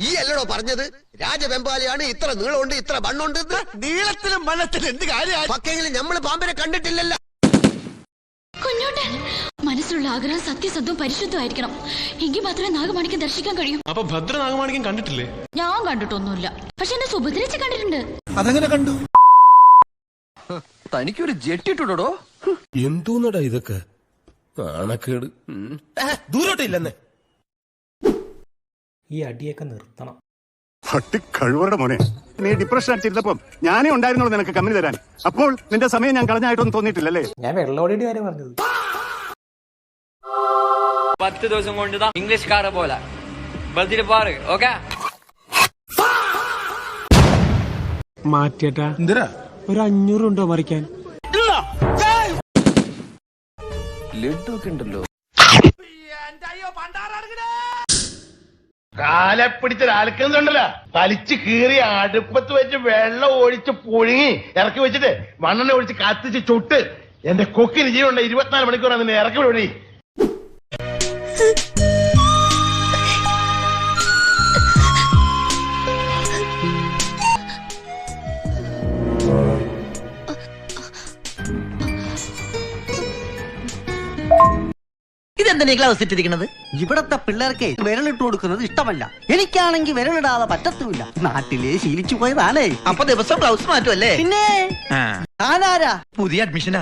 ഈ അല്ലടോ പറഞ്ഞത് രാജവെമ്പാലയാണ് ഇത്ര നീളമുണ്ട് ഇത്ര മണ്ണുണ്ട്. നീളത്തിലും മണ്ണത്തിലും എന്ത് കാര്യം? പക്കെങ്കിലും നമ്മള് പാമ്പിനെ കണ്ടിട്ടില്ലല്ലോ. കുഞ്ഞോട്ട് മനസ്സിലുള്ള ആഗ്രഹം സത്യസന്ധവും പരിശുദ്ധമായിരിക്കണം. എങ്കിൽ മാത്രമേ നാഗമാണിക്യം ദർശിക്കാൻ കഴിയും. അപ്പൊ ഭദ്ര നാഗമാണിക്യം കണ്ടിട്ടില്ലേ? ഞാൻ കണ്ടിട്ടൊന്നുമില്ല, പക്ഷെ എന്നെ സുഭദ്രച്ച് കണ്ടിട്ടുണ്ട്. അതെങ്ങനെ കണ്ടു? തനിക്കൊരു ജെട്ടിട്ടുടോ. എന്തോന്നടാ ഇതൊക്കെ? നാണക്കേട്. ദൂരോട്ടില്ലെന്നേ. ഈ അടിയൊക്കെ നിർത്തണം. കഴിവറുടെ മോനെ, നീ ഡിപ്രഷൻ അടിച്ചിരുന്നപ്പം ഞാനേ ഉണ്ടായിരുന്നുള്ളൂ നിനക്ക് കമ്പനി തരാൻ. അപ്പോൾ നിന്റെ സമയം ഞാൻ കളഞ്ഞായിട്ടൊന്നും തോന്നിയിട്ടില്ലല്ലേ? ഞാൻ വെള്ളോടിയുടെ കാര്യം പറഞ്ഞത്. 10 ദിവസം കൊണ്ട് ഇംഗ്ലീഷ്കാരെ പോലെ ബൾദിന് പാറ്. ഓക്കെ മാറ്റിയേട്ടാ ഒരു 500 ഉണ്ടോ മറിക്കാൻ? ലഡു ഒക്കെ ഉണ്ടല്ലോ. കാലെ പിടിച്ചൊരാൾക്കുന്നുണ്ടല്ലോ, വലിച്ചു കീറി അടുപ്പത്ത് വെച്ച് വെള്ളം ഒഴിച്ച് പുഴുങ്ങി ഇറക്കി വെച്ചിട്ട് മണ്ണെണ്ണ ഒഴിച്ച് കത്തിച്ച് ചുട്ട് എന്റെ കൊക്കിന് ജീവനുണ്ട്. 24 മണിക്കൂറാണ് നിന്നെ ഇറക്കി വിടി. ഇതെന്താ ഗ്ലൗസ് ഇട്ടിരിക്കുന്നത്? ഇവിടത്തെ പിള്ളേർക്ക് വിരലിട്ട് കൊടുക്കുന്നത് ഇഷ്ടമല്ല. എനിക്കാണെങ്കിൽ വിരലിടാതെ പറ്റത്തുമില്ല. നാട്ടിലെ ശീലിച്ചു പോയതാണേ. അപ്പൊ ദിവസം ബ്ലൗസ് മാറ്റുമല്ലേ? പിന്നെ ആരാ പുതിയ അഡ്മിഷനാ.